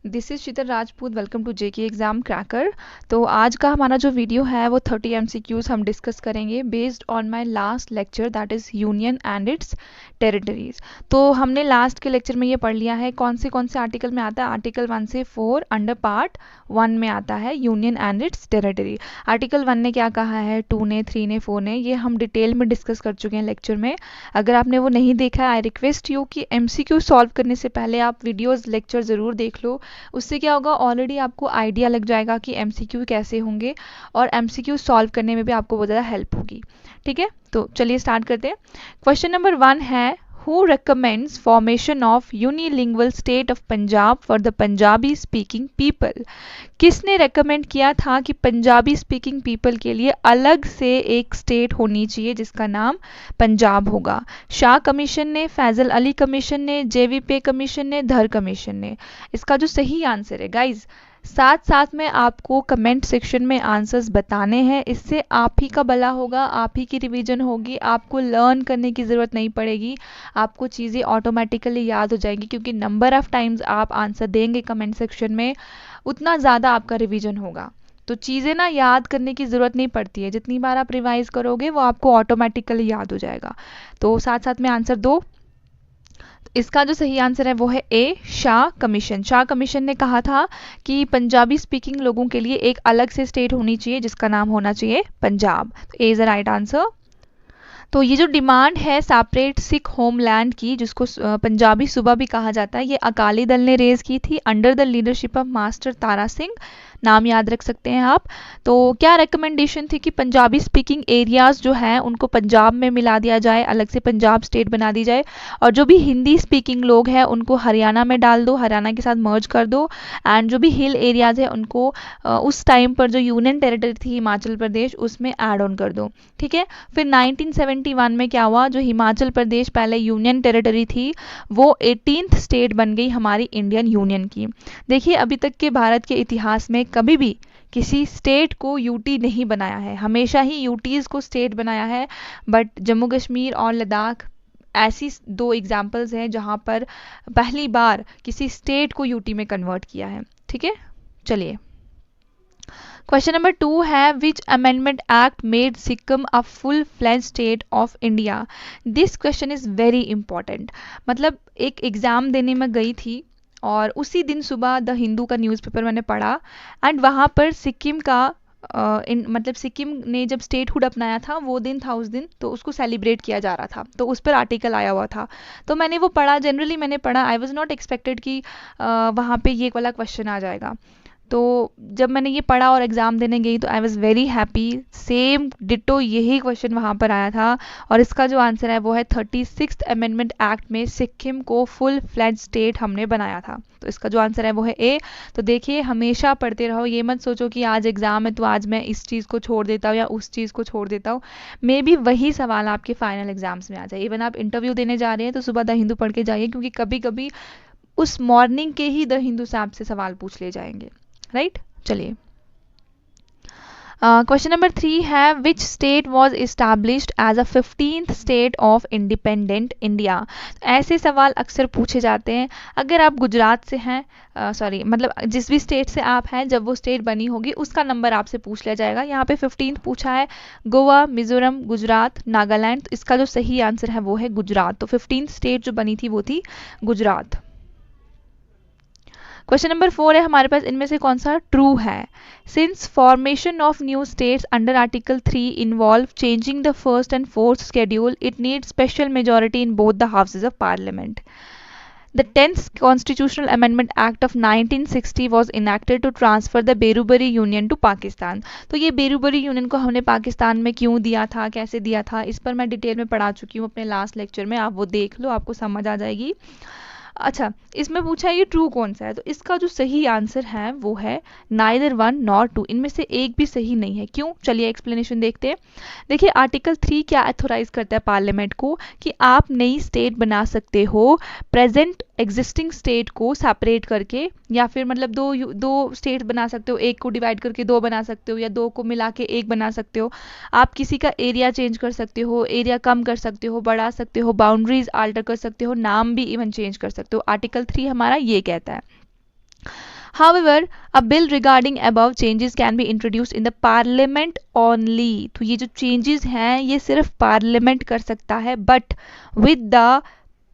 This is Sheetal Rajput. Welcome to JK exam cracker. तो आज का हमारा जो वीडियो है वो 30 एमसीक्यूज़ हम डिस्कस करेंगे based on my last lecture that is union and its territories. तो हमने लास्ट के लेक्चर में ये पढ़ लिया है कौन से आर्टिकल में आता है। आर्टिकल 1 से 4 अंडर पार्ट 1 में आता है union and its territory. Article 1 ने क्या कहा है, 2 ने, 3 ने, 4 ने, ये हम डिटेल में डिस्कस कर चुके हैं लेक्चर में। अगर आपने वो नहीं देखा है, आई रिक्वेस्ट यू कि एमसीक्यू सॉल्व करने से पहले आप वीडियोस लेक्चर ज़रूर देख लो। उससे क्या होगा, ऑलरेडी आपको आइडिया लग जाएगा कि एमसीक्यू कैसे होंगे और एमसीक्यू सॉल्व करने में भी आपको बहुत ज़्यादा हेल्प होगी। ठीक है, तो चलिए स्टार्ट करते हैं। क्वेश्चन नंबर 1 है, who recommends formation of unilingual state of Punjab for the Punjabi speaking people? किसने रेकमेंड किया था कि पंजाबी स्पीकिंग पीपल के लिए अलग से एक स्टेट होनी चाहिए जिसका नाम पंजाब होगा? शाह कमीशन ने, फैजल अली कमीशन ने, जेवीपी कमीशन ने, धर कमीशन ने? इसका जो सही आंसर है गाइज, साथ साथ में आपको कमेंट सेक्शन में आंसर्स बताने हैं। इससे आप ही का भला होगा, आप ही की रिवीजन होगी, आपको लर्न करने की ज़रूरत नहीं पड़ेगी, आपको चीज़ें ऑटोमेटिकली याद हो जाएंगी, क्योंकि नंबर ऑफ़ टाइम्स आप आंसर देंगे कमेंट सेक्शन में उतना ज़्यादा आपका रिवीजन होगा। तो चीज़ें ना याद करने की ज़रूरत नहीं पड़ती है, जितनी बार आप रिवाइज करोगे वो आपको ऑटोमेटिकली याद हो जाएगा। तो साथ साथ में आंसर दो। इसका जो सही आंसर है वो है ए, शाह कमीशन। शाह कमीशन ने कहा था कि पंजाबी स्पीकिंग लोगों के लिए एक अलग से स्टेट होनी चाहिए जिसका नाम होना चाहिए पंजाब। तो A is the right answer. तो ये जो डिमांड है सेपरेट सिख होमलैंड की, जिसको पंजाबी सूबा भी कहा जाता है, ये अकाली दल ने रेज की थी under the leadership of master Tara Singh. नाम याद रख सकते हैं आप। तो क्या रिकमेंडेशन थी कि पंजाबी स्पीकिंग एरियाज़ जो हैं उनको पंजाब में मिला दिया जाए, अलग से पंजाब स्टेट बना दी जाए, और जो भी हिंदी स्पीकिंग लोग हैं उनको हरियाणा में डाल दो, हरियाणा के साथ मर्ज कर दो, एंड जो भी हिल एरियाज़ है उनको उस टाइम पर जो यूनियन टेरिटरी थी हिमाचल प्रदेश उसमें ऐड ऑन कर दो। ठीक है, फिर 1971 में क्या हुआ, जो हिमाचल प्रदेश पहले यूनियन टेरिटरी थी वो 18th स्टेट बन गई हमारी इंडियन यूनियन की। देखिए, अभी तक के भारत के इतिहास में कभी भी किसी स्टेट को यूटी नहीं बनाया है, हमेशा ही यूटीज़ को स्टेट बनाया है। बट जम्मू कश्मीर और लद्दाख ऐसी दो एग्जाम्पल्स हैं जहां पर पहली बार किसी स्टेट को यूटी में कन्वर्ट किया है। ठीक है, चलिए क्वेश्चन नंबर 2 है, which amendment act made Sikkim a full fledged state of India? This question is very important. मतलब एक एग्ज़ाम देने में गई थी और उसी दिन सुबह द हिंदू का न्यूज़पेपर मैंने पढ़ा, एंड वहाँ पर सिक्किम का मतलब सिक्किम ने जब स्टेटहुड अपनाया था वो दिन था उस दिन, तो उसको सेलिब्रेट किया जा रहा था, तो उस पर आर्टिकल आया हुआ था। तो मैंने वो पढ़ा, जनरली मैंने पढ़ा, आई वॉज नॉट एक्सपेक्टेड कि वहाँ पे ये वाला क्वेश्चन आ जाएगा। तो जब मैंने ये पढ़ा और एग्ज़ाम देने गई तो I was very happy. Same ditto यही क्वेश्चन वहाँ पर आया था, और इसका जो आंसर है वो है 36th अमेंडमेंट एक्ट में सिक्किम को फुल फ्लैज स्टेट हमने बनाया था। तो इसका जो आंसर है वो है ए। तो देखिए, हमेशा पढ़ते रहो, ये मत सोचो कि आज एग्ज़ाम है तो आज मैं इस चीज़ को छोड़ देता हूँ या उस चीज़ को छोड़ देता हूँ। मे बी वही सवाल आपके फाइनल एग्जाम्स में आ जाए। इवन आप इंटरव्यू देने जा रहे हैं तो सुबह द हिंदू पढ़ के जाइए, क्योंकि कभी कभी उस मॉर्निंग के ही द हिंदू से आपसे सवाल पूछ ले जाएंगे। राइट, चलिए क्वेश्चन नंबर 3 है, which state was established as a 15th state of independent India? ऐसे सवाल अक्सर पूछे जाते हैं। अगर आप गुजरात से हैं, सॉरी मतलब जिस भी स्टेट से आप हैं, जब वो स्टेट बनी होगी उसका नंबर आपसे पूछ लिया जाएगा। यहाँ पे 15th पूछा है, गोवा, मिजोरम, गुजरात, नागालैंड। तो इसका जो सही आंसर है वो है गुजरात। तो 15th स्टेट जो बनी थी वो थी गुजरात। क्वेश्चन नंबर 4 है हमारे पास, इनमें से कौन सा ट्रू है? Since formation of new states under article 3 involve changing the first and fourth schedule, it need special majority in both the houses of parliament. The 10th Constitutional Amendment Act of 1960 was enacted to transfer the Berubari union to Pakistan. तो ये Berubari union को हमने पाकिस्तान में क्यों दिया था, कैसे दिया था, इस पर मैं डिटेल में पढ़ा चुकी हूँ अपने लास्ट लेक्चर में, आप वो देख लो, आपको समझ आ जाएगी। अच्छा, इसमें पूछा है ये ट्रू कौन सा है, तो इसका जो सही आंसर है वो है नाइदर 1 नॉर 2। इनमें से एक भी सही नहीं है। क्यों? चलिए एक्सप्लेनेशन देखते हैं। देखिए, आर्टिकल 3 क्या अथोराइज करता है पार्लियामेंट को कि आप नई स्टेट बना सकते हो प्रेजेंट एग्जिस्टिंग स्टेट को सेपरेट करके, या फिर मतलब दो स्टेट बना सकते हो, एक को डिवाइड करके दो बना सकते हो, या दो को मिला के एक बना सकते हो। आप किसी का एरिया चेंज कर सकते हो, एरिया कम कर सकते हो, बढ़ा सकते हो, बाउंड्रीज आल्टर कर सकते हो, नाम भी इवन चेंज कर सकते हो। आर्टिकल 3 हमारा ये कहता है। However a bill regarding above changes can be introduce in the parliament only. तो ये जो चेंजेस हैं ये सिर्फ पार्लियामेंट कर सकता है, but with the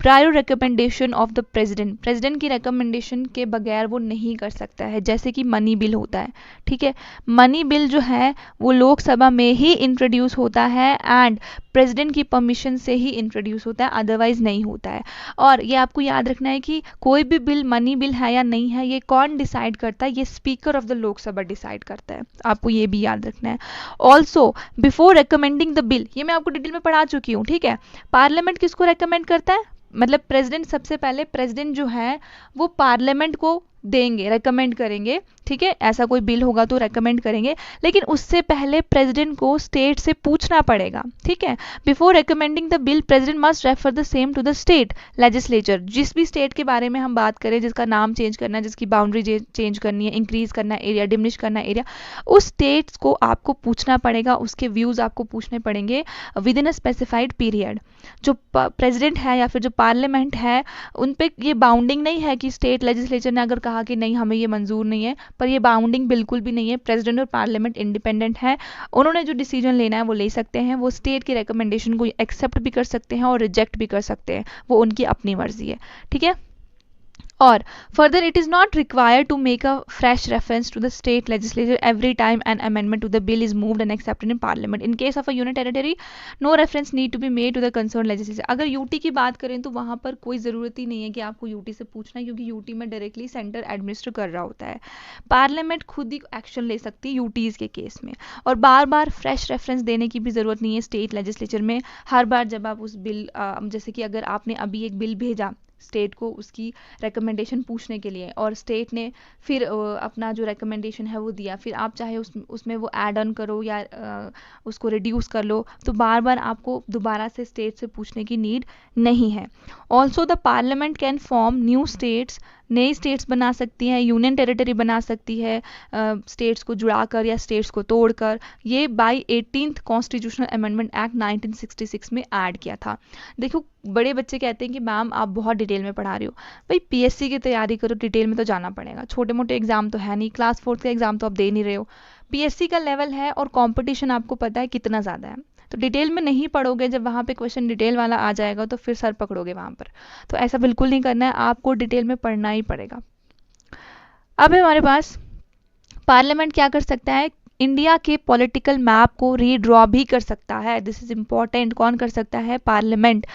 prior recommendation of the president. President की रिकमेंडेशन के बगैर वो नहीं कर सकता है। जैसे कि मनी बिल होता है, ठीक है, मनी बिल जो है वो लोकसभा में ही इंट्रोड्यूस होता है एंड प्रेसिडेंट की परमिशन से ही इंट्रोड्यूस होता है, अदरवाइज नहीं होता है। और ये आपको याद रखना है कि कोई भी बिल मनी बिल है या नहीं है, ये कौन डिसाइड करता है? ये speaker of the Lok Sabha decide करता है। आपको ये भी याद रखना है। Also before recommending the bill, ये मैं आपको डिटेल में पढ़ा चुकी हूँ, ठीक है। पार्लियामेंट किसको रिकमेंड करता है? मतलब प्रेसिडेंट, सबसे पहले प्रेसिडेंट जो है वो पार्लियामेंट को देंगे, रेकमेंड करेंगे, ठीक है, ऐसा कोई बिल होगा तो रेकमेंड करेंगे, लेकिन उससे पहले प्रेसिडेंट को स्टेट से पूछना पड़ेगा, ठीक है। Before recommending the bill president must refer the same to the state legislature. जिस भी स्टेट के बारे में हम बात करें, जिसका नाम चेंज करना है, जिसकी बाउंड्री चेंज करनी है, इंक्रीज करना है एरिया, डिमिनिश करना है एरिया, उस स्टेट्स को आपको पूछना पड़ेगा, उसके व्यूज आपको पूछने पड़ेंगे with in a specified period. जो प्रेसिडेंट है या फिर जो पार्लियामेंट है, उन पे ये बाउंडिंग नहीं है कि स्टेट लेजिस्लेचर ने अगर कहा कि नहीं हमें ये मंजूर नहीं है, पर ये बाउंडिंग बिल्कुल भी नहीं है। प्रेसिडेंट और पार्लियामेंट इंडिपेंडेंट है, उन्होंने जो डिसीजन लेना है वो ले सकते हैं। वो स्टेट की रिकमेंडेशन को एक्सेप्ट भी कर सकते हैं और रिजेक्ट भी कर सकते हैं, वो उनकी अपनी मर्जी है, ठीक है। और further it is not required to make a fresh reference to the state legislature every time an amendment to the bill is moved and accepted in parliament. In case of a union territory, no reference need to be made to the concerned legislature. अगर UT की बात करें तो वहाँ पर कोई ज़रूरत ही नहीं है कि आपको यूटी से पूछना है, क्योंकि यूटी में डायरेक्टली सेंटर एडमिनिस्टर कर रहा होता है। पार्लियामेंट खुद ही एक्शन ले सकती है यूटीज़ के केस में, और बार बार फ्रेश रेफरेंस देने की भी ज़रूरत नहीं है स्टेट लेजिस्लेचर में। हर बार जब आप उस बिल, जैसे कि अगर आपने अभी एक बिल भेजा स्टेट को उसकी रिकमेंडेशन पूछने के लिए, और स्टेट ने फिर अपना जो रिकमेंडेशन है वो दिया, फिर आप चाहे उसमें वो ऐड ऑन करो या उसको रिड्यूस कर लो, तो बार बार आपको दोबारा से स्टेट से पूछने की नीड नहीं है। Also the parliament can form new states, नई स्टेट्स बना सकती है, यूनियन टेरिटरी बना सकती है स्टेट्स को जुड़ाकर या स्टेट्स को तोड़कर। ये bye 18th constitutional amendment act 1966 में ऐड किया था। देखो बड़े बच्चे कहते हैं कि मैम आप बहुत डिटेल में पढ़ा रही हो। भाई पीएससी की तैयारी करो, डिटेल में तो जाना पड़ेगा। छोटे मोटे एग्जाम तो है नहीं, क्लास 4th का एग्जाम तो आप दे नहीं रहे हो। पीएससी का लेवल है और कंपटीशन आपको पता है कितना ज़्यादा है, तो डिटेल में नहीं पढ़ोगे, जब वहाँ पे क्वेश्चन डिटेल वाला आ जाएगा तो फिर सर पकड़ोगे वहाँ पर। तो ऐसा बिल्कुल नहीं करना है, आपको डिटेल में पढ़ना ही पड़ेगा। अब है हमारे पास पार्लियामेंट क्या कर सकता है, इंडिया के पॉलिटिकल मैप को रीड्रॉ भी कर सकता है। This is important. कौन कर सकता है? Parliament.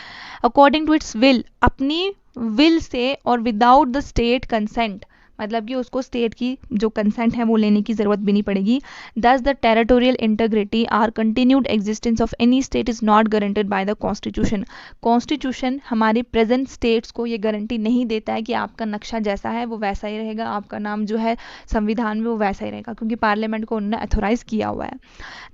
According to its will, अपनी विल से और विदाउट द स्टेट कंसेंट, मतलब कि उसको स्टेट की जो कंसेंट है वो लेने की जरूरत भी नहीं पड़ेगी। Thus the territorial integrity or continued existence of any state is not guaranteed by the constitution. Constitution हमारे प्रेजेंट स्टेट्स को ये गारंटी नहीं देता है कि आपका नक्शा जैसा है वो वैसा ही रहेगा, आपका नाम जो है संविधान में वो वैसा ही रहेगा, क्योंकि पार्लियामेंट को उन्होंने अथोराइज किया हुआ है।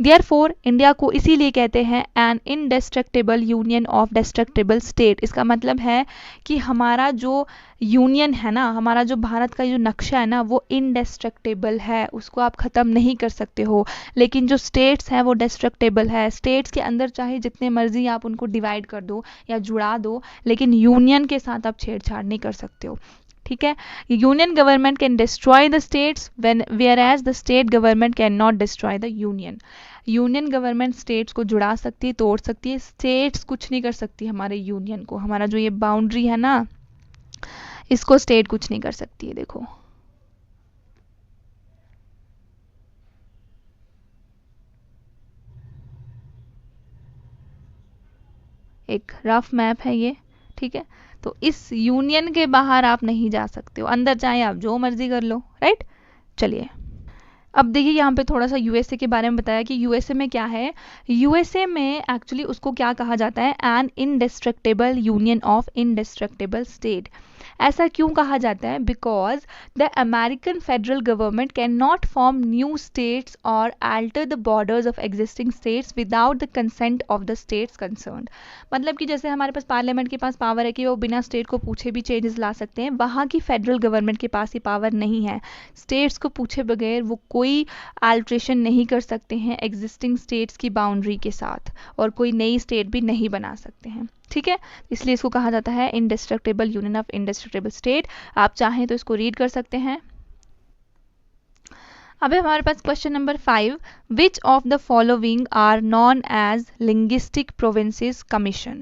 देयरफॉर इंडिया को इसीलिए कहते हैं an indestructible union of destructible state. इसका मतलब है कि हमारा जो यूनियन है ना, हमारा जो भारत का जो नक्शा है ना, वो इनडेस्ट्रक्टेबल है, उसको आप ख़त्म नहीं कर सकते हो। लेकिन जो स्टेट्स हैं वो डेस्ट्रक्टेबल है। स्टेट्स के अंदर चाहे जितने मर्जी आप उनको डिवाइड कर दो या जुड़ा दो, लेकिन यूनियन के साथ आप छेड़छाड़ नहीं कर सकते हो, ठीक है। Union government can destroy the states when whereas the state government can not destroy the union. Union government states को जुड़ा सकती है, तोड़ सकती है, स्टेट्स कुछ नहीं कर सकती हमारे यूनियन को। हमारा जो ये बाउंड्री है ना, इसको स्टेट कुछ नहीं कर सकती है। देखो एक रफ मैप है ये, ठीक है। तो इस यूनियन के बाहर आप नहीं जा सकते हो, अंदर चाहे आप जो मर्जी कर लो, राइट। चलिए अब देखिए यहाँ पे थोड़ा सा यूएसए के बारे में बताया कि यूएसए में क्या है। यूएसए में एक्चुअली उसको क्या कहा जाता है? An indestructible union of indestructible state. ऐसा क्यों कहा जाता है? Because the American federal government can not form new states और alter the borders of existing states without the consent of the states concerned. मतलब कि जैसे हमारे पास पार्लियामेंट के पास पावर है कि वो बिना स्टेट को पूछे भी चेंजेस ला सकते हैं, वहाँ की फेडरल गवर्नमेंट के पास ये पावर नहीं है। स्टेट्स को पूछे बगैर वो कोई अल्ट्रेशन नहीं कर सकते हैं एग्जिस्टिंग स्टेट्स की बाउंड्री के साथ, और कोई नई स्टेट भी नहीं बना सकते हैं, ठीक है। इसलिए इसको कहा जाता है इनडेस्ट्रक्टेबल यूनियन ऑफ इनडेस्ट्रक्टेबल स्टेट। आप चाहें तो इसको रीड कर सकते हैं। अब हमारे पास question number 5, which of the following are known as linguistic provinces commission.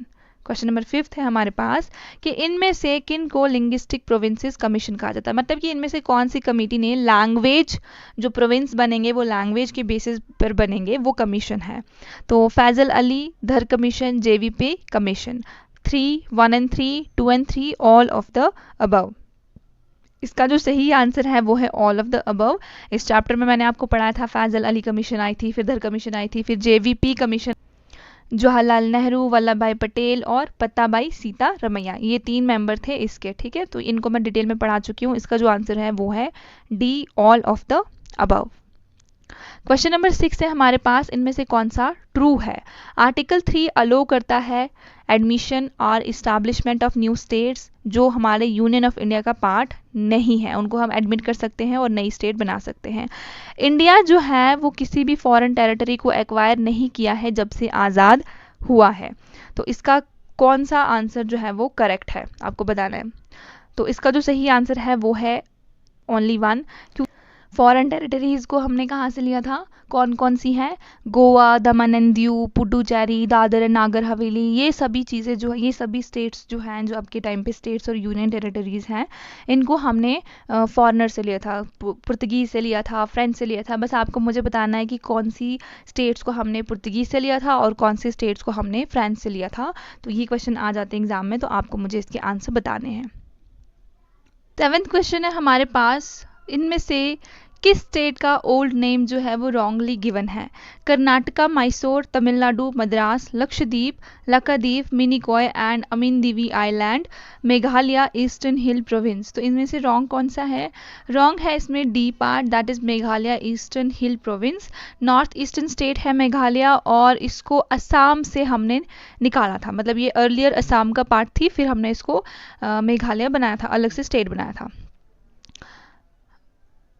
Question number 5 है हमारे पास कि इनमें से किन को लिंग्विस्टिक प्रोविंसेस कमीशन कहा जाता है, मतलब कि इनमें से कौन सी कमेटी ने लैंग्वेज जो प्रोविंस बनेंगे वो लैंग्वेज के बेसिस पर बनेंगे वो कमीशन है। तो फैजल अली, धर commission, JVP commission. 3, 1 and 3, 2 and 3, all of the above. इसका जो सही आंसर है वो है ऑल ऑफ द अबव। इस चैप्टर में मैंने आपको पढ़ाया था फैजल अली कमीशन आई थी, फिर धर कमीशन आई थी, फिर जेवीपी कमीशन, जवाहरलाल नेहरू, वल्लभ भाई पटेल और पत्ताबाई सीता रमैया, ये 3 मेंबर थे इसके। ठीक है, तो इनको मैं डिटेल में पढ़ा चुकी हूँ। इसका जो आंसर है वो है D, all of the above. Question number 6 है हमारे पास, इनमें से कौन सा ट्रू है। आर्टिकल 3 अलो करता है एडमिशन और इस्टेब्लिशमेंट ऑफ न्यू स्टेट्स जो हमारे यूनियन ऑफ इंडिया का पार्ट नहीं है, उनको हम एडमिट कर सकते हैं और नई स्टेट बना सकते हैं। इंडिया जो है वो किसी भी फॉरेन टेरिटरी को एक्वायर नहीं किया है जब से आज़ाद हुआ है। तो इसका कौन सा आंसर जो है वो करेक्ट है आपको बताना है। तो इसका जो सही आंसर है वो है ओनली 1। फॉरेन टेरिटरीज को हमने कहाँ से लिया था, कौन कौन सी हैं, गोवा, दमन एंड दीव, पुडुचेरी, दादर एंड नागर हवेली, ये सभी चीज़ें जो है, ये सभी स्टेट्स जो हैं जो अब के टाइम पे स्टेट्स और यूनियन टेरिटरीज हैं, इनको हमने फॉरेनर से लिया था, पुर्तगीज़ से लिया था, फ्रेंच से लिया था। बस आपको मुझे बताना है कि कौन सी स्टेट्स को हमने पुर्तगीज़ से लिया था और कौन सी स्टेट्स को हमने फ्रेंच से लिया था। तो ये क्वेश्चन आ जाते हैं एग्जाम में, तो आपको मुझे इसके आंसर बताने हैं। 7th क्वेश्चन है हमारे पास, इनमें से किस स्टेट का ओल्ड नेम जो है वो रॉन्गली गिवन है। Karnataka, Mysore, Tamil Nadu, Madras, Lakshadweep, Lakshadweep, Minicoy and Amindivi island, Meghalaya, eastern hill province. तो इनमें से रॉन्ग कौन सा है, रॉन्ग है इसमें D part, that is Meghalaya eastern hill province. North eastern state है मेघालय और इसको असम से हमने निकाला था, मतलब ये अर्लियर असम का पार्ट थी, फिर हमने इसको मेघालय बनाया था, अलग से स्टेट बनाया था।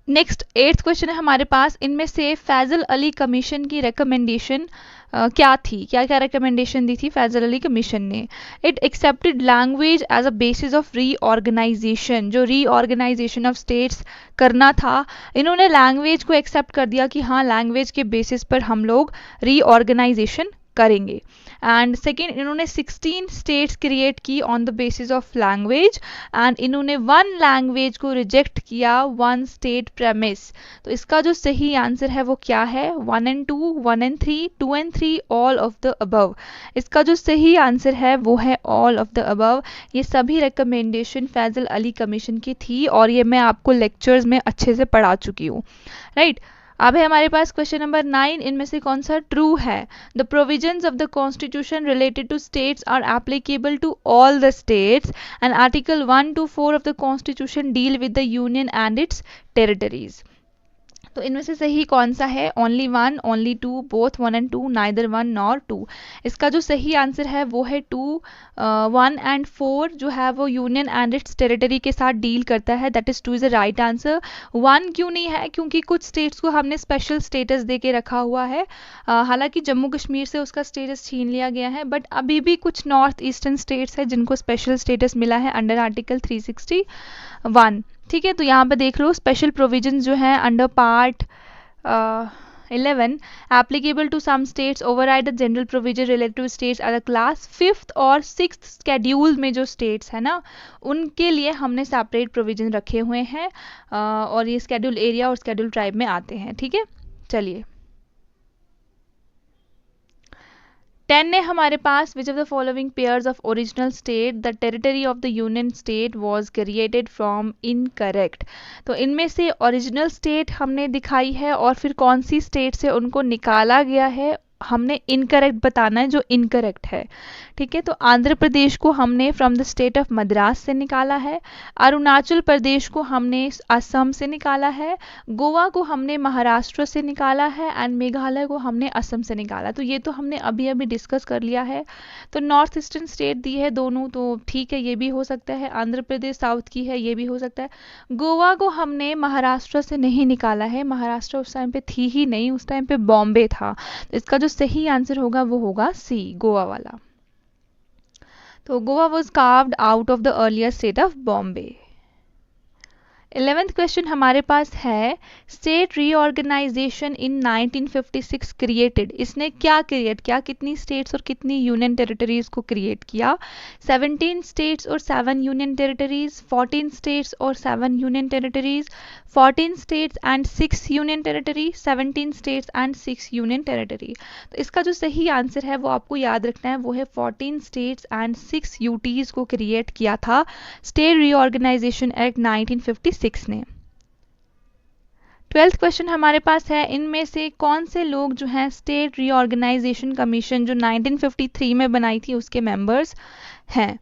नेक्स्ट 8th क्वेश्चन है हमारे पास, इनमें से फैजल अली कमीशन की रिकमेंडेशन क्या थी, क्या क्या रिकमेंडेशन दी थी फैजल अली कमीशन ने। It accepted language as a basis of reorganisation, जो रीऑर्गेनाइजेशन ऑफ स्टेट्स करना था, इन्होंने लैंग्वेज को एक्सेप्ट कर दिया कि हाँ लैंग्वेज के बेसिस पर हम लोग रीऑर्गेनाइजेशन करेंगे। एंड सेकेंड, इन्होंने 16 स्टेट्स क्रिएट की on the basis of language and इन्होंने 1 लैंग्वेज को रिजेक्ट किया, 1 स्टेट प्रेमिस। तो इसका जो सही आंसर है वो क्या है, 1 and 2, 1 and 3, 2 and 3, all of the above. इसका जो सही आंसर है वो है ऑल ऑफ द अबव। ये सभी रिकमेंडेशन फैजल अली कमीशन की थी और ये मैं आपको लेक्चर्स में अच्छे से पढ़ा चुकी हूँ, राइट। अब है हमारे पास क्वेश्चन नंबर 9, इनमें से कौन सा ट्रू है। The provisions of the constitution related to states are applicable to all the states and article 1 to 4 of the constitution deal with the union and its territories. तो इनमें से सही कौन सा है, only 1, only 2, both 1 and 2, neither 1 nor 2। इसका जो सही आंसर है वो है 2, 1 and 4 जो है वो यूनियन एंड इट्स टेरिटरी के साथ डील करता है, that is 2 is the right answer. 1 क्यों नहीं है, क्योंकि कुछ स्टेट्स को हमने स्पेशल स्टेटस दे के रखा हुआ है, हालांकि जम्मू कश्मीर से उसका स्टेटस छीन लिया गया है, बट अभी भी कुछ नॉर्थ ईस्टर्न स्टेट्स है जिनको स्पेशल स्टेटस मिला है अंडर आर्टिकल 361। ठीक है, तो यहाँ पे देख लो स्पेशल प्रोविजन जो है under part 11 applicable to some states override the general provision related to states as a class. 5th और 6th स्केड्यूल में जो स्टेट्स है ना उनके लिए हमने सेपरेट प्रोविजन रखे हुए हैं और ये स्केड्यूल एरिया और स्केड्यूल ट्राइब में आते हैं। ठीक है, चलिए 10 है हमारे पास, which of the following pairs of original state the territory of the union state was created from incorrect. तो इनमें से ओरिजिनल स्टेट हमने दिखाई है और फिर कौन सी स्टेट से उनको निकाला गया है हमने इनकरेक्ट बताना है, जो इनकरेक्ट है। ठीक है, तो आंध्र प्रदेश को हमने from the state of Madras से निकाला है, अरुणाचल प्रदेश को हमने असम से निकाला है, गोवा को हमने महाराष्ट्र से निकाला है एंड मेघालय को हमने असम से निकाला। तो ये तो हमने अभी अभी डिस्कस कर लिया है। तो नॉर्थ ईस्टर्न स्टेट दी है दोनों, तो ठीक है ये भी हो सकता है, आंध्र प्रदेश साउथ की है ये भी हो सकता है। गोवा को हमने महाराष्ट्र से नहीं निकाला है, महाराष्ट्र उस टाइम पे थी ही नहीं, उस टाइम पे बॉम्बे था। तो इसका जो सही आंसर होगा वो होगा सी, गोवा वाला। तो Goa was carved out of the earlier state of Bombay. 11th question हमारे पास है स्टेट रीऑर्गेनाइजेशन इन 1956 क्रिएटेड। इसने क्या क्रिएट किया, कितनी स्टेट्स और कितनी यूनियन टेरिटरीज को क्रिएट किया? 17 स्टेट्स और 7 यूनियन टेरिटरीज, 14 स्टेट्स और 7 union territories, 14 states and 6 union territory, 17 states and 6 union territory. तो इसका जो सही आंसर है वो आपको याद रखना है, वो है 14 स्टेट्स एंड 6 यूटीज को क्रिएट किया था स्टेट रीऑर्गेनाइजेशन एक्ट 1956 ने। 12th क्वेश्चन हमारे पास है इनमें से कौन से लोग जो हैं स्टेट रीऑर्गेनाइजेशन कमीशन जो 1953 में बनाई थी उसके मेंबर्स हैं?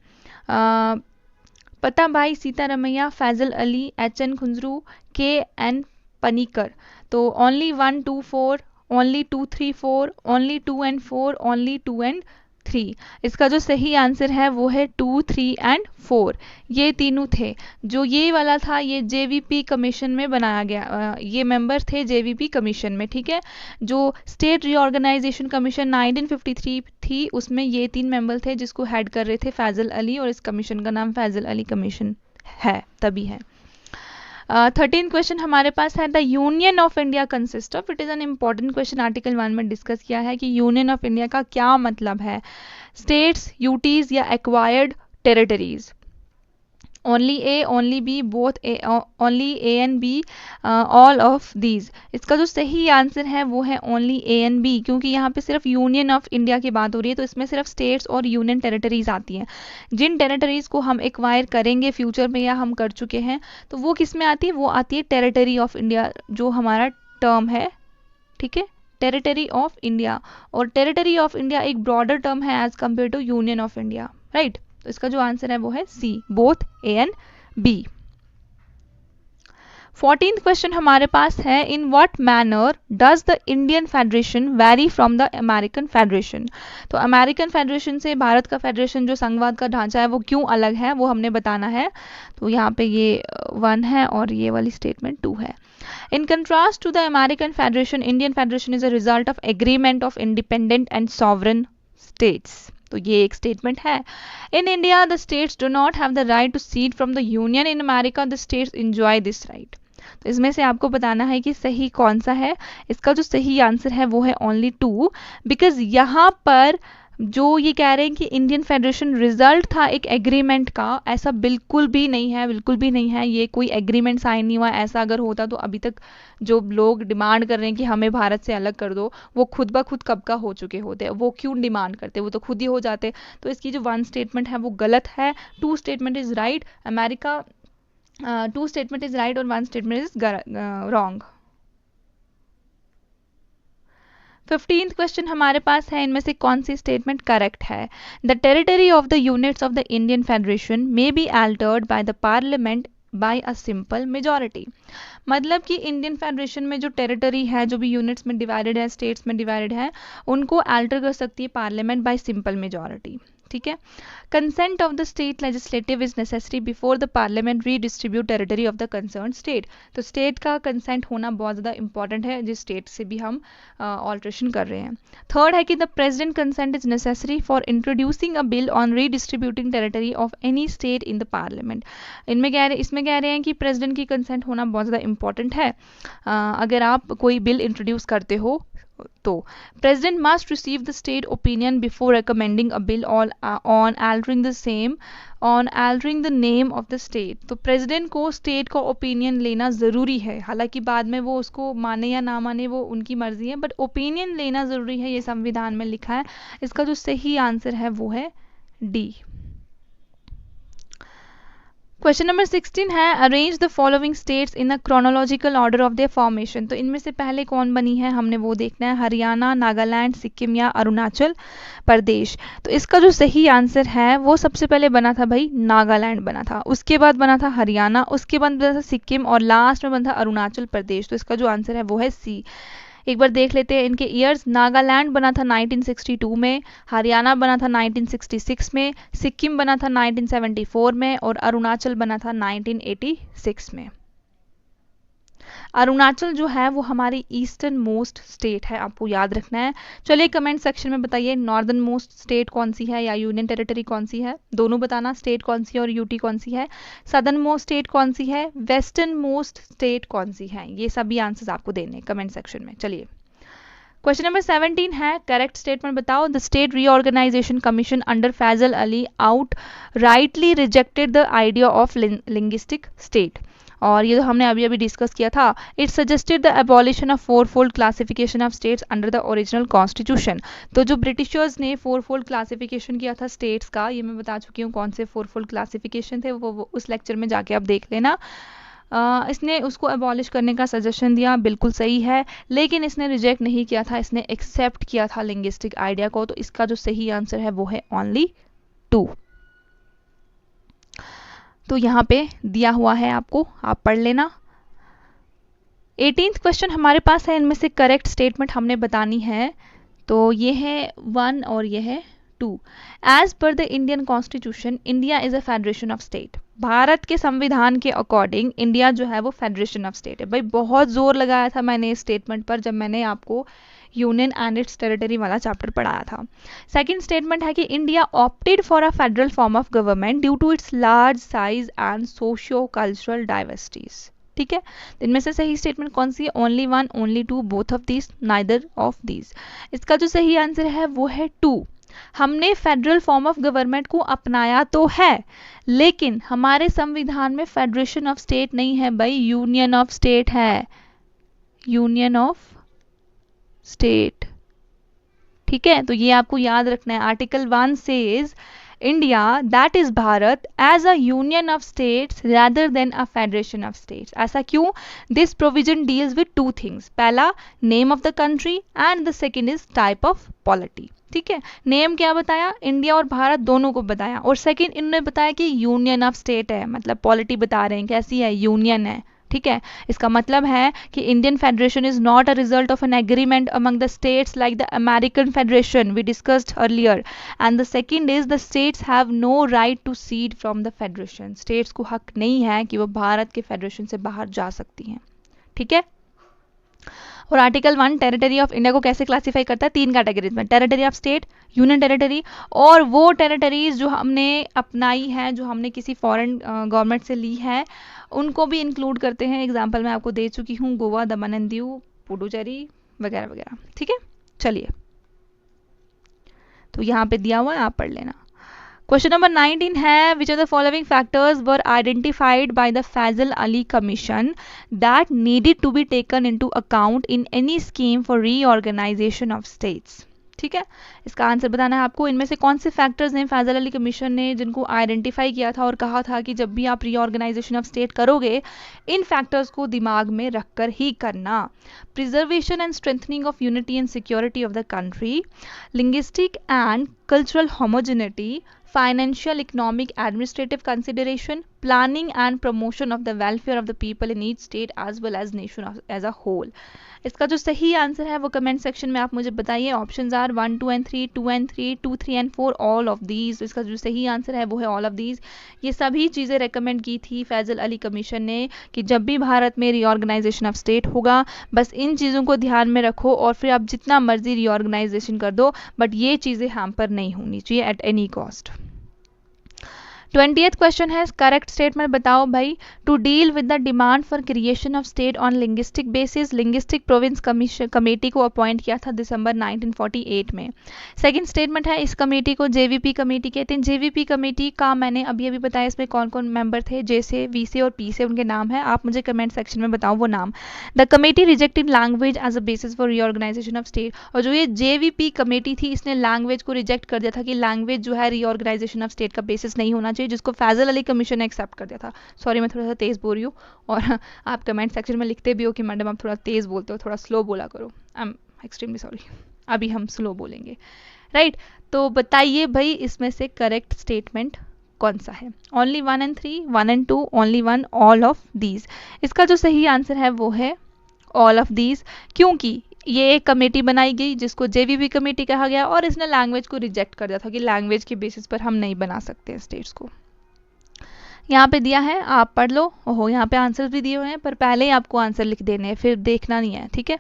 पताभाई सीतारमैया, फैजल अली, एच.एन. खुंजरू, के.एन. पनीकर। तो only 1, 2, 4, only 2, 3, 4, only 2 and 4, only 2 and 3। इसका जो सही आंसर है वो है 2, 3 and 4। ये तीनों थे। जो ये वाला था ये जेवीपी कमीशन में बनाया गया, ये मेंबर थे जेवीपी कमीशन में, ठीक है। जो स्टेट रीऑर्गेनाइजेशन कमीशन 1953 थी उसमें ये 3 मेंबर थे जिसको हेड कर रहे थे फैजल अली, और इस कमीशन का नाम फैजल अली कमीशन है, तभी है। 13 क्वेश्चन हमारे पास है the union of India consist of. It is an important question, article 1 में डिस्कस किया है कि यूनियन ऑफ इंडिया का क्या मतलब है। स्टेट्स, यूटीज या acquired territories? Only A, only B, both A, only A and B, all of these. इसका जो सही आंसर है वो है ओनली ए एंड बी, क्योंकि यहाँ पे सिर्फ यूनियन ऑफ इंडिया की बात हो रही है तो इसमें सिर्फ स्टेट्स और यूनियन टेरिटरीज आती हैं। जिन टेरिटरीज को हम एक्वायर करेंगे फ्यूचर में या हम कर चुके हैं तो वो किस में आती है? वो आती है टेरिटरी ऑफ इंडिया, जो हमारा टर्म है, ठीक है, टेरिटरी ऑफ इंडिया। और टेरिटरी ऑफ इंडिया एक ब्रॉडर टर्म है as compare to union of India, right. तो इसका जो आंसर है वो है C, both A and B. 14th question हमारे पास है in what manner does the Indian federation vary from the American federation? तो अमेरिकन फेडरेशन से भारत का फेडरेशन जो संघवाद का ढांचा है वो क्यों अलग है वो हमने बताना है। तो यहाँ पे ये 1 है और ये वाली स्टेटमेंट 2 है। In contrast to the American Federation, Indian Federation is a result of agreement of independent and sovereign states. तो ये एक स्टेटमेंट है। In India, the states do not have the right to cede from the union. In America, the states enjoy this right. तो इसमें से आपको बताना है कि सही कौन सा है। इसका जो सही आंसर है वो है ओनली 2, बिकॉज यहाँ पर जो ये कह रहे हैं कि इंडियन फेडरेशन रिजल्ट था एक एग्रीमेंट का, ऐसा बिल्कुल भी नहीं है, बिल्कुल भी नहीं है। ये कोई एग्रीमेंट साइन नहीं हुआ। ऐसा अगर होता तो अभी तक जो लोग डिमांड कर रहे हैं कि हमें भारत से अलग कर दो, वो खुद ब खुद कब का हो चुके होते। वो क्यों डिमांड करते, वो तो खुद ही हो जाते। तो इसकी जो 1 स्टेटमेंट है वो गलत है। 2 statement is right, America 2 statement is right और 1 statement is wrong. 15th question हमारे पास है इनमें से कौन सी स्टेटमेंट करेक्ट है? The territory of the units of the Indian federation may be altered by the parliament by a simple majority. मतलब कि इंडियन फेडरेशन में जो टेरिटरी है, जो भी यूनिट्स में डिवाइडेड है, स्टेट्स में डिवाइडेड है, उनको अल्टर कर सकती है पार्लियामेंट बाय सिंपल मेजॉरिटी, ठीक है। Consent of the state legislative is necessary before the parliament redistribute territory of the concern state. तो स्टेट का कंसेंट होना बहुत ज़्यादा इंपॉर्टेंट है जिस स्टेट से भी हम ऑल्ट्रेशन कर रहे हैं। थर्ड है कि the president consent is necessary for introducing a bill on redistributing territory of any state in the parliament. इसमें कह रहे हैं कि प्रेसिडेंट की कंसेंट होना बहुत ज़्यादा इंपॉर्टेंट है अगर आप कोई बिल इंट्रोड्यूस करते हो तो। President must receive the state opinion before recommending a bill on altering the same on altering the name of the state. तो प्रेसिडेंट को स्टेट का ओपिनियन लेना ज़रूरी है, हालांकि बाद में वो उसको माने या ना माने वो उनकी मर्जी है, बट ओपिनियन लेना ज़रूरी है, ये संविधान में लिखा है। इसका जो सही आंसर है वो है डी। क्वेश्चन नंबर 16 है arrange the following states in a chronological order of their formation. तो इनमें से पहले कौन बनी है हमने वो देखना है, हरियाणा, नागालैंड, सिक्किम या अरुणाचल प्रदेश। तो इसका जो सही आंसर है वो सबसे पहले बना था भाई नागालैंड बना था, उसके बाद बना था हरियाणा, उसके बाद बना था सिक्किम और लास्ट में बना था अरुणाचल प्रदेश। तो इसका जो आंसर है वो है सी। एक बार देख लेते हैं इनके ईयर्स। नागालैंड बना था 1962 में, हरियाणा बना था 1966 में, सिक्किम बना था 1974 में और अरुणाचल बना था 1986 में। अरुणाचल जो है वो हमारी ईस्टर्न मोस्ट स्टेट है, आपको याद रखना है। चलिए कमेंट सेक्शन में बताइए नॉर्दर्न मोस्ट स्टेट कौन सी है या यूनियन टेरिटरी कौन सी है, दोनों बताना, स्टेट कौन सी है और यूटी कौन सी है, सदर्न मोस्ट स्टेट कौन सी है, वेस्टर्न मोस्ट स्टेट कौन सी है, ये सभी आंसर्स आपको देने कमेंट सेक्शन में। चलिए क्वेश्चन नंबर 17 है, करेक्ट स्टेटमेंट बताओ। The state reorganisation commission under Fazal Ali outrightly rejected the idea of linguistic state, और ये तो हमने अभी अभी डिस्कस किया था। It suggested the abolition of four fold classification of states under the original constitution. तो जो ब्रिटिशर्स ने फोर फोल्ड क्लासिफिकेशन किया था स्टेट्स का, ये मैं बता चुकी हूँ कौन से फोर फोल्ड क्लासिफिकेशन थे, वो उस लेक्चर में जाके आप देख लेना। इसने उसको एबॉलिश करने का सजेशन दिया, बिल्कुल सही है, लेकिन इसने रिजेक्ट नहीं किया था, इसने एक्सेप्ट किया था लिंग्विस्टिक आइडिया को। तो इसका जो सही आंसर है वो है ओनली 2। तो यहाँ पे दिया हुआ है आपको, आप पढ़ लेना। 18th क्वेश्चन हमारे पास है, इनमें से करेक्ट स्टेटमेंट हमने बतानी है। तो ये है 1 और ये है 2। As per the Indian constitution India is a federation of state. Bharat के संविधान के अकॉर्डिंग इंडिया जो है वो फेडरेशन ऑफ स्टेट है। भाई बहुत जोर लगाया था मैंने इस स्टेटमेंट पर जब मैंने आपको यूनियन एंड इट्स टेरिटरी वाला चैप्टर पढ़ाया था। सेकंड स्टेटमेंट है कि India opted for a federal form of government due to its large size and socio cultural diversities. ठीक है, इनमें से सही स्टेटमेंट कौन सी है? Only 1, only 2, both of these, neither of these. इसका जो सही आंसर है वो है 2। हमने फेडरल फॉर्म ऑफ गवर्नमेंट को अपनाया तो है, लेकिन हमारे संविधान में फेडरेशन ऑफ स्टेट नहीं है भाई, यूनियन ऑफ स्टेट है, यूनियन ऑफ स्टेट। ठीक है, तो ये आपको याद रखना है। Article 1 says India that is Bharat as a union of states rather than a federation of states. ऐसा क्यों? This provision deals with 2 things. पहला name of the country and the second is type of polity. ठीक है, name क्या बताया? India और भारत दोनों को बताया, और सेकेंड इन्होंने बताया कि यूनियन ऑफ स्टेट है, मतलब पॉलिटी बता रहे हैं कैसी है, यूनियन है। ठीक है, इसका मतलब है कि Indian federation is not a result of an agreement among the states like the American federation we discussed earlier, and the second is the states have no right to secede from the federation. States को हक नहीं है कि वो भारत के federation से बाहर जा सकती हैं। ठीक है, और आर्टिकल 1 टेरिटरी ऑफ इंडिया को कैसे क्लासिफाई करता है? 3 कैटेगरीज में, territory of state, union territory, और वो टेरिटरीज जो हमने अपनाई है, जो हमने किसी फॉरेन गवर्नमेंट से ली है, उनको भी इंक्लूड करते हैं। एग्जाम्पल मैं आपको दे चुकी हूँ, गोवा, दमन एंड दीव, पुडुचेरी वगैरह वगैरह। ठीक है, चलिए तो यहाँ पे दिया हुआ है, आप पढ़ लेना। क्वेश्चन नंबर 19 है, which are the following factors were identified by the Fazal Ali commission that needed to be taken into account in any scheme for reorganisation of states. ठीक है, इसका आंसर बताना है आपको। इनमें से कौन से फैक्टर्स हैं फैजल अली कमीशन ने जिनको आइडेंटिफाई किया था और कहा था कि जब भी आप रीऑर्गेनाइजेशन ऑफ स्टेट करोगे इन फैक्टर्स को दिमाग में रखकर ही करना। Preservation and strengthening of unity and security of the country, linguistic and cultural homogeneity, financial, economic, administrative consideration, planning and promotion of the welfare of the people in each state as well as nation as a whole। इसका जो सही answer है वो comment section में आप मुझे बताइए। Options are 1, 2 and 3, 2 and 3, 2, 3 and 4, all of these. इसका जो सही आंसर है वो है ऑल ऑफ दीज। ये सभी चीज़ें रेकमेंड की थी फैजल अली कमीशन ने कि जब भी भारत में रीऑर्गेनाइजेशन ऑफ स्टेट होगा, बस इन चीज़ों को ध्यान में रखो और फिर आप जितना मर्जी रीऑर्गेनाइजेशन कर दो, बट ये चीज़ें हैम्पर नहीं होनी चाहिए at any cost. 20th question है, करेक्ट स्टेटमेंट बताओ भाई। To deal with the demand for creation of state on linguistic basis, linguistic province committee को अपॉइंट किया था दिसंबर 1948 में। सेकंड स्टेटमेंट है, इस कमेटी को जेवीपी कमेटी कहते हैं। जेवीपी कमेटी का मैंने अभी अभी बताया इसमें कौन कौन मेंबर थे, जे से, वी से और पी से उनके नाम है, आप मुझे कमेंट सेक्शन में बताओ वो नाम। The committee rejected language as a basis for reorganisation of state, और जो ये जेवीपी कमेटी थी इसने लैंग्वेज को रिजेक्ट कर दिया था कि लैंग्वेज जो है रीऑर्गेनाइजेशन ऑफ स्टेट का बेसिस नहीं होना चाहिए, जिसको फैजल अली कमीशन ने एक्सेप्ट कर दिया था। सॉरी मैं थोड़ा सा तेज़ बोल रही हूँ, और आप कमेंट सेक्शन में लिखते भी हो कि मैडम आप थोड़ा तेज़ बोलते हो, थोड़ा स्लो बोला करो। आई एम एक्सट्रीमली सॉरी, अभी हम स्लो बोलेंगे, राइट। तो बताइए भाई इसमें से करेक्ट स्टेटमेंट कौन सा है? Only 1 and 3, 1 and 2, only 1, all of these. इसका जो सही आंसर है वो है ऑल ऑफ दीज, क्योंकि ये एक कमेटी बनाई गई जिसको जेवीपी कमेटी कहा गया और इसने लैंग्वेज को रिजेक्ट कर दिया था कि लैंग्वेज के बेसिस पर हम नहीं बना सकते स्टेट्स को। यहाँ पे दिया है, आप पढ़ लो। ओहो, यहाँ पे आंसर भी दिए हुए हैं, पर पहले ही आपको आंसर लिख देने हैं, फिर देखना नहीं है, ठीक है।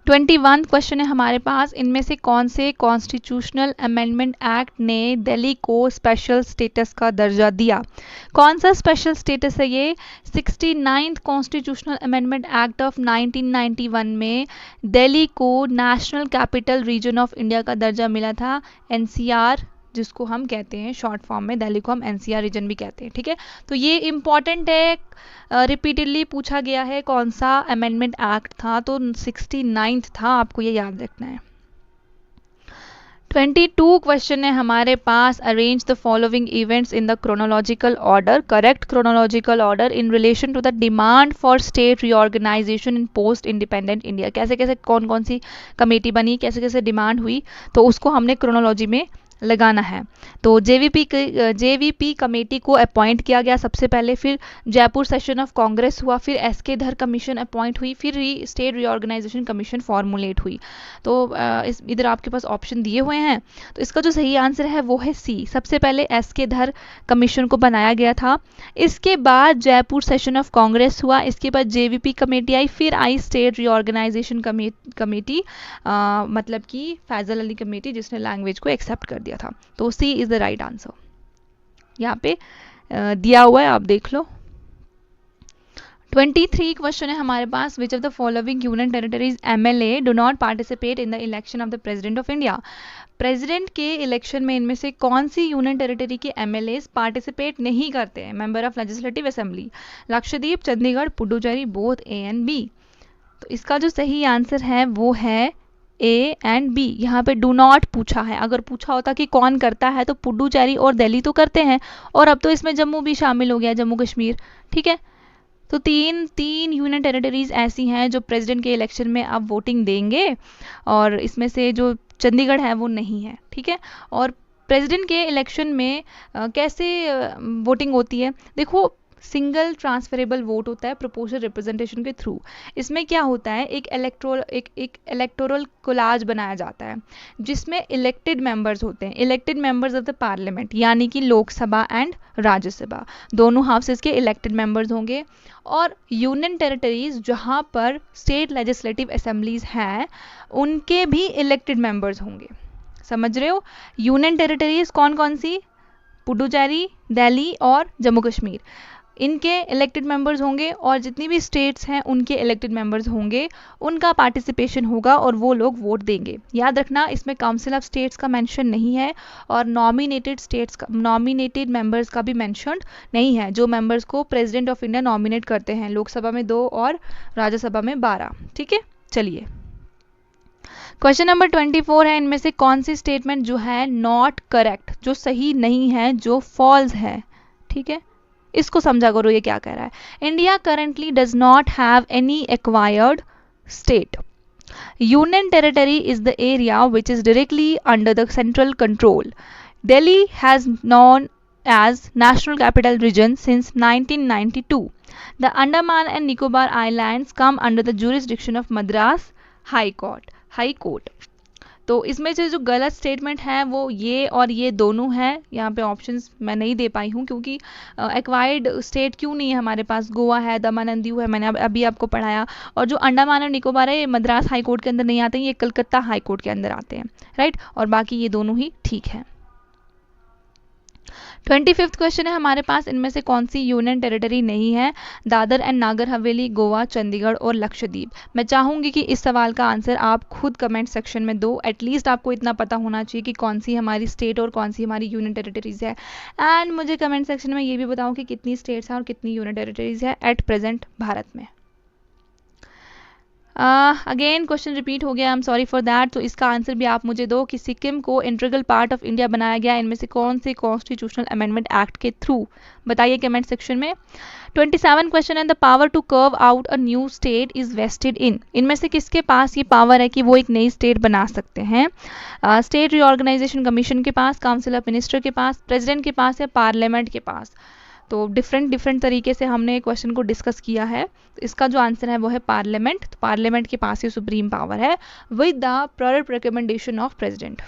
21 क्वेश्चन है हमारे पास, इनमें से कौन से कॉन्स्टिट्यूशनल अमेंडमेंट एक्ट ने दिल्ली को स्पेशल स्टेटस का दर्जा दिया? कौन सा स्पेशल स्टेटस है ये? 69th constitutional amendment act of 1991 में दिल्ली को national capital region of India का दर्जा मिला था, एनसीआर जिसको हम कहते हैं शॉर्ट फॉर्म में, दिल्ली को हम एनसीआर रीजन भी कहते हैं, ठीक है। तो ये इंपॉर्टेंट है, रिपीटेडली पूछा गया है कौन सा अमेंडमेंट एक्ट था, तो 69th था, आपको ये याद रखना है। 22 क्वेश्चन है हमारे पास, arrange the following events in the chronological order, correct chronological order in relation to the demand for state reorganisation in post independent India. कैसे कैसे कौन कौन सी कमेटी बनी, कैसे कैसे डिमांड हुई, तो उसको हमने क्रोनोलॉजी में लगाना है। तो जेवीपी कमेटी को अपॉइंट किया गया सबसे पहले, फिर जयपुर सेशन ऑफ कांग्रेस हुआ, फिर एसके धर कमीशन अपॉइंट हुई, फिर स्टेट रीऑर्गेनाइजेशन कमीशन फॉर्मुलेट हुई। तो इधर आपके पास ऑप्शन दिए हुए हैं, तो इसका जो सही आंसर है वो है सी। सबसे पहले एसके धर कमीशन को बनाया गया था, इसके बाद जयपुर सेशन ऑफ कांग्रेस हुआ, इसके बाद जेवीपी कमेटी आई, फिर आई स्टेट रीऑर्गेनाइजेशन कमेटी, मतलब कि फैजल अली कमेटी, जिसने लैंग्वेज को एक्सेप्ट कर दिया था। तो सी इज द राइट आंसर, यहाँ पे दिया हुआ है, आप देख लो। 23 क्वेश्चन है हमारे पास, which of the following union territories MLA do not participate in the election of the president of India? President के इलेक्शन में इनमें से कौन सी यूनियन टेरिटरी के एमएलए पार्टिसिपेट नहीं करते हैं? Member of legislative assembly, Lakshadweep, Chandigarh, Puducherry, both A and B. तो इसका जो सही आंसर है वो है ए एंड बी। यहाँ पे डू नॉट पूछा है, अगर पूछा होता कि कौन करता है तो पुडुचेरी और दिल्ली तो करते हैं, और अब तो इसमें जम्मू भी शामिल हो गया, जम्मू कश्मीर, ठीक है। तो तीन यूनियन टेरिटरीज ऐसी हैं जो प्रेसिडेंट के इलेक्शन में अब वोटिंग देंगे, और इसमें से जो चंडीगढ़ है वो नहीं है, ठीक है। और प्रेसिडेंट के इलेक्शन में कैसे वोटिंग होती है, देखो सिंगल ट्रांसफरेबल वोट होता है प्रोपोर्शनल रिप्रेजेंटेशन के थ्रू। इसमें क्या होता है, एक इलेक्टोरल कोलाज बनाया जाता है जिसमें इलेक्टेड मेंबर्स होते हैं, elected members of the parliament, यानी कि लोकसभा एंड राज्यसभा दोनों हाउसेस के इलेक्टेड मेंबर्स होंगे। और यूनियन टेरिटरीज जहाँ पर स्टेट लेजिस्लेटिव असेंबलीज हैं उनके भी इलेक्टेड मेंबर्स होंगे, समझ रहे हो। यूनियन टेरिटरीज कौन कौन सी? पुडुचेरी, दिल्ली और जम्मू कश्मीर, इनके इलेक्टेड मेंबर्स होंगे, और जितनी भी स्टेट्स हैं उनके इलेक्टेड मेंबर्स होंगे, उनका पार्टिसिपेशन होगा और वो लोग वोट देंगे। याद रखना, इसमें काउंसिल ऑफ स्टेट्स का मेंशन नहीं है, और नॉमिनेटेड मेंबर्स का भी मेंशन नहीं है, जो मेंबर्स को प्रेसिडेंट ऑफ इंडिया नॉमिनेट करते हैं, लोकसभा में 2 और राज्यसभा में 12, ठीक है। चलिए, क्वेश्चन नंबर 24 है, इनमें से कौन सी स्टेटमेंट जो है नॉट करेक्ट, जो सही नहीं है, जो फॉल्स है, ठीक है, इसको समझा करो ये क्या कह रहा है। India currently does not have any acquired state. Union territory is the area which is directly under the central control. Delhi has non as national capital region since 1992. The Andaman and Nicobar Islands come under the jurisdiction of Madras High Court. तो इसमें से जो गलत statement है वो ये और ये दोनों है। यहाँ पे ऑप्शंस मैं नहीं दे पाई हूँ क्योंकि एक्वायर्ड स्टेट क्यों नहीं है हमारे पास, गोवा है, दमन एंड दीव है, मैंने अभी आपको पढ़ाया। और जो अंडमान और निकोबार है ये मद्रास हाई कोर्ट के अंदर नहीं आते हैं, ये कलकत्ता हाई कोर्ट के अंदर आते हैं, राइट। और बाकी ये दोनों ही ठीक है। 25th क्वेश्चन है हमारे पास, इनमें से कौन सी यूनियन टेरिटरी नहीं है? दादर एंड नागर हवेली, गोवा, चंडीगढ़ और लक्षद्वीप। मैं चाहूंगी कि इस सवाल का आंसर आप खुद कमेंट सेक्शन में दो। एटलीस्ट आपको इतना पता होना चाहिए कि कौन सी हमारी स्टेट और कौन सी हमारी यूनियन टेरिटरीज है। एंड मुझे कमेंट सेक्शन में ये भी बताओ कि कितनी स्टेट्स हैं और कितनी यूनियन टेरिटरीज है एट प्रेजेंट भारत में। अगेन क्वेश्चन रिपीट हो गया, I am sorry for that. तो इसका आंसर भी आप मुझे दो कि सिक्किम को इंटीग्रल पार्ट ऑफ इंडिया बनाया गया इनमें से कौन से कॉन्स्टिट्यूशनल अमेंडमेंट एक्ट के थ्रू, बताइए कमेंट सेक्शन में। 27 क्वेश्चन है, the power to carve out a new state is vested in. इनमें से किसके पास ये पावर है कि वो एक नई स्टेट बना सकते हैं? स्टेट रीऑर्गेनाइजेशन कमीशन के पास, काउंसिल ऑफ मिनिस्टर के पास, प्रेसिडेंट के पास या पार्लियामेंट के पास? तो डिफरेंट तरीके से हमने क्वेश्चन को डिस्कस किया है। तो इसका जो आंसर है वो है पार्लियामेंट। तो पार्लियामेंट के पास ही सुप्रीम पावर है with the prior recommendation of president.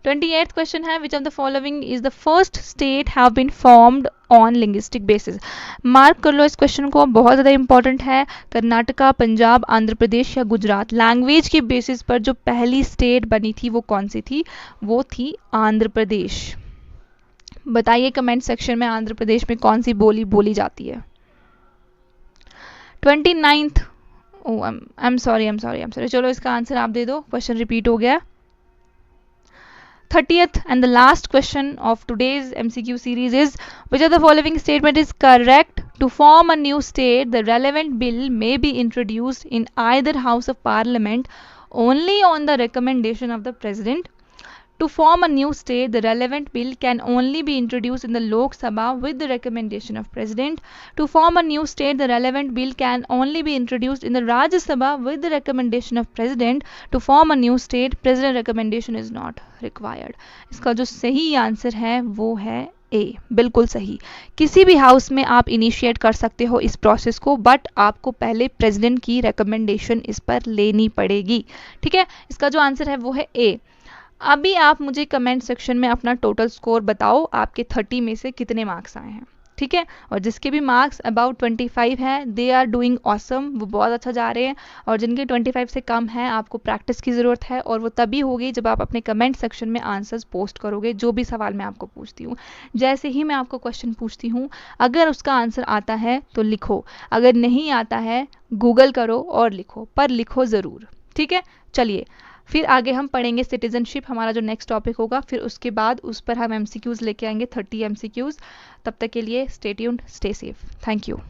28th question है which of the following is the first state have been formed on linguistic basis. Mark कर लो इस क्वेश्चन को, बहुत ज़्यादा इंपॉर्टेंट है। कर्नाटका, पंजाब, आंध्र प्रदेश या गुजरात, लैंग्वेज के बेसिस पर जो पहली स्टेट बनी थी वो कौन सी थी? वो थी आंध्र प्रदेश। बताइए कमेंट सेक्शन में आंध्र प्रदेश में कौन सी बोली बोली जाती है। 29th, oh I am sorry, चलो इसका आंसर आप दे दो, क्वेश्चन रिपीट हो गया। 30th and the last question of today's MCQ series is which of the following statement is correct? To form a new state, the relevant bill may be introduced in either house of parliament only on the recommendation of the president. To form a new state, the relevant bill can only be introduced in the Lok Sabha with the recommendation of President. To form a new state, the relevant bill can only be introduced in the Rajya Sabha with the recommendation of President. To form a new state, President recommendation is not required. इसका जो सही answer है वो है ए, बिल्कुल सही। किसी भी हाउस में आप इनिशिएट कर सकते हो इस प्रोसेस को, बट आपको पहले प्रेसिडेंट की रिकमेंडेशन इस पर लेनी पड़ेगी। ठीक है, इसका जो आंसर है वो है ए। अभी आप मुझे कमेंट सेक्शन में अपना टोटल स्कोर बताओ, आपके 30 में से कितने मार्क्स आए हैं। ठीक है, और जिसके भी मार्क्स अबाउट 25 है, दे आर डूइंग ऑसम, वो बहुत अच्छा जा रहे हैं। और जिनके 25 से कम है, आपको प्रैक्टिस की ज़रूरत है, और वो तभी होगी जब आप अपने कमेंट सेक्शन में आंसर्स पोस्ट करोगे। जो भी सवाल मैं आपको पूछती हूँ, जैसे ही मैं आपको क्वेश्चन पूछती हूँ, अगर उसका आंसर आता है तो लिखो, अगर नहीं आता है गूगल करो और लिखो, पर लिखो ज़रूर। ठीक है, चलिए फिर आगे हम पढ़ेंगे सिटीजनशिप, हमारा जो नेक्स्ट टॉपिक होगा। फिर उसके बाद उस पर हम MCQs लेके आएंगे, 30 MCQs। तब तक के लिए stay tuned, stay safe, thank you.